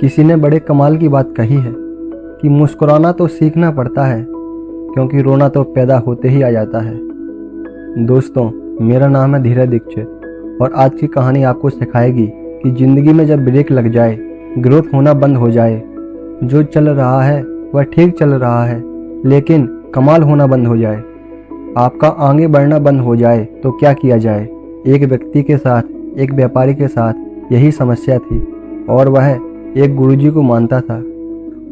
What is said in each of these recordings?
किसी ने बड़े कमाल की बात कही है कि मुस्कुराना तो सीखना पड़ता है, क्योंकि रोना तो पैदा होते ही आ जाता है। दोस्तों, मेरा नाम है धीरज दीक्षित और आज की कहानी आपको सिखाएगी कि ज़िंदगी में जब ब्रेक लग जाए, ग्रोथ होना बंद हो जाए, जो चल रहा है वह ठीक चल रहा है लेकिन कमाल होना बंद हो जाए, आपका आगे बढ़ना बंद हो जाए तो क्या किया जाए। एक व्यक्ति के साथ, एक व्यापारी के साथ यही समस्या थी और वह एक गुरुजी को मानता था।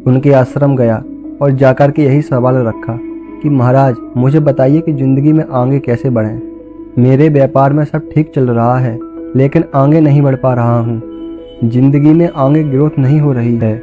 उनके आश्रम गया और जाकर के यही सवाल रखा कि महाराज, मुझे बताइए कि ज़िंदगी में आगे कैसे बढ़ें। मेरे व्यापार में सब ठीक चल रहा है लेकिन आगे नहीं बढ़ पा रहा हूँ। ज़िंदगी में आगे ग्रोथ नहीं हो रही है।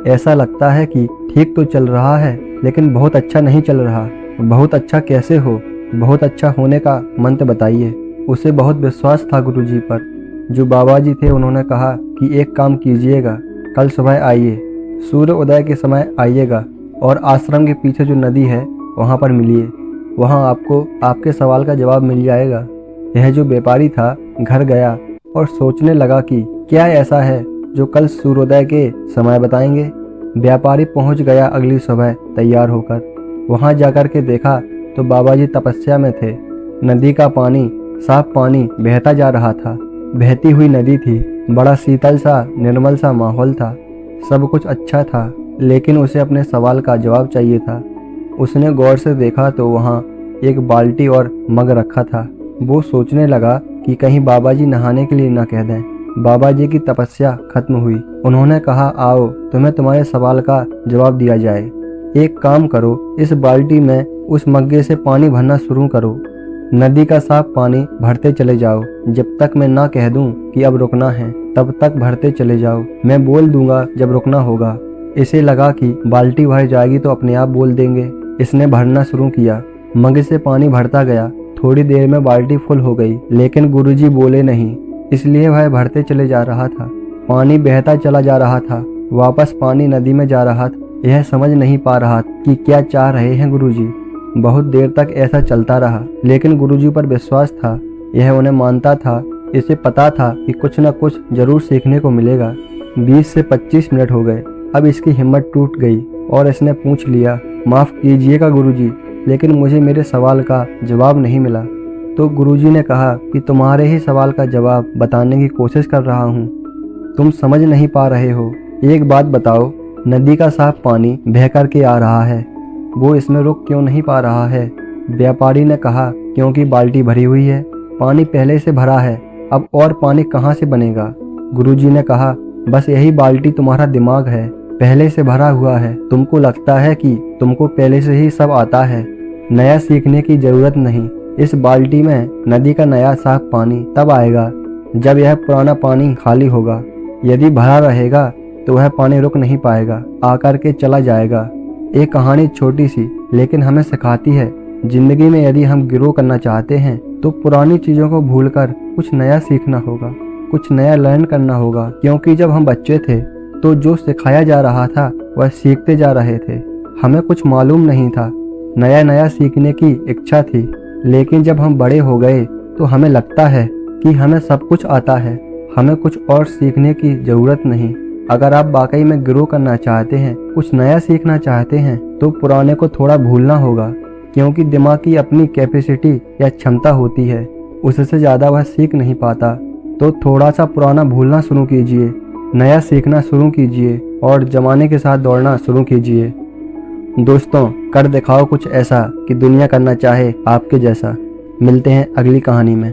ऐसा लगता है कि ठीक तो चल रहा है लेकिन बहुत अच्छा नहीं चल रहा। बहुत अच्छा कैसे हो? बहुत अच्छा होने का मंत्र बताइए। उसे बहुत विश्वास था गुरुजी पर। जो बाबा जी थे उन्होंने कहा कि एक काम कीजिएगा, कल सुबह आइए, सूर्य उदय के समय आइएगा और आश्रम के पीछे जो नदी है वहाँ पर मिलिए। वहाँ आपको आपके सवाल का जवाब मिल जाएगा। यह जो व्यापारी था घर गया और सोचने लगा कि क्या ऐसा है जो कल सूर्योदय के समय बताएंगे। व्यापारी पहुँच गया अगली सुबह तैयार होकर। वहाँ जाकर के देखा तो बाबा जी तपस्या में थे। नदी का पानी, साफ पानी बहता जा रहा था। बहती हुई नदी थी। बड़ा शीतल सा, निर्मल सा माहौल था। सब कुछ अच्छा था लेकिन उसे अपने सवाल का जवाब चाहिए था। उसने गौर से देखा तो वहाँ एक बाल्टी और मग रखा था। वो सोचने लगा कि कहीं बाबा जी नहाने के लिए न कह दें। बाबा जी की तपस्या खत्म हुई। उन्होंने कहा, आओ तुम्हें तुम्हारे सवाल का जवाब दिया जाए। एक काम करो, इस बाल्टी में उस मग्गे से पानी भरना शुरू करो। नदी का साफ पानी भरते चले जाओ। जब तक मैं ना कह दूं कि अब रुकना है तब तक भरते चले जाओ। मैं बोल दूंगा जब रुकना होगा। इसे लगा कि बाल्टी भर जाएगी तो अपने आप बोल देंगे। इसने भरना शुरू किया। मग से पानी भरता गया। थोड़ी देर में बाल्टी फुल हो गई लेकिन गुरुजी बोले नहीं, इसलिए वह भरते चले जा रहा था। पानी बहता चला जा रहा था। वापस पानी नदी में जा रहा था। यह समझ नहीं पा रहा कि क्या चाह रहे हैं गुरुजी। बहुत देर तक ऐसा चलता रहा लेकिन गुरुजी पर विश्वास था। यह उन्हें मानता था। इसे पता था कि कुछ न कुछ जरूर सीखने को मिलेगा। 20 से 25 मिनट हो गए। अब इसकी हिम्मत टूट गई और इसने पूछ लिया, माफ़ कीजिएगा गुरुजी, लेकिन मुझे मेरे सवाल का जवाब नहीं मिला। तो गुरुजी ने कहा कि तुम्हारे ही सवाल का जवाब बताने की कोशिश कर रहा हूँ, तुम समझ नहीं पा रहे हो। एक बात बताओ, नदी का साफ पानी बह कर के आ रहा है, वो इसमें रुक क्यों नहीं पा रहा है? व्यापारी ने कहा, क्योंकि बाल्टी भरी हुई है, पानी पहले से भरा है, अब और पानी कहाँ से बनेगा? गुरुजी ने कहा, बस यही बाल्टी तुम्हारा दिमाग है, पहले से भरा हुआ है। तुमको लगता है कि तुमको पहले से ही सब आता है। नया सीखने की जरूरत नहीं। इस बाल्टी में नदी का नया साफ पानी तब आएगा जब यह पुराना पानी खाली होगा। यदि भरा रहेगा तो वह पानी रुक नहीं पाएगा, आकर के चला जाएगा। एक कहानी छोटी सी लेकिन हमें सिखाती है, जिंदगी में यदि हम ग्रो करना चाहते हैं तो पुरानी चीज़ों को भूलकर कुछ नया सीखना होगा, कुछ नया लर्न करना होगा। क्योंकि जब हम बच्चे थे तो जो सिखाया जा रहा था वह सीखते जा रहे थे। हमें कुछ मालूम नहीं था, नया नया सीखने की इच्छा थी। लेकिन जब हम बड़े हो गए तो हमें लगता है कि हमें सब कुछ आता है, हमें कुछ और सीखने की ज़रूरत नहीं। अगर आप वाकई में ग्रो करना चाहते हैं, कुछ नया सीखना चाहते हैं तो पुराने को थोड़ा भूलना होगा। क्योंकि दिमाग की अपनी कैपेसिटी या क्षमता होती है, उससे ज़्यादा वह सीख नहीं पाता। तो थोड़ा सा पुराना भूलना शुरू कीजिए, नया सीखना शुरू कीजिए और ज़माने के साथ दौड़ना शुरू कीजिए। दोस्तों, कर दिखाओ कुछ ऐसा कि दुनिया करना चाहे आपके जैसा। मिलते हैं अगली कहानी में।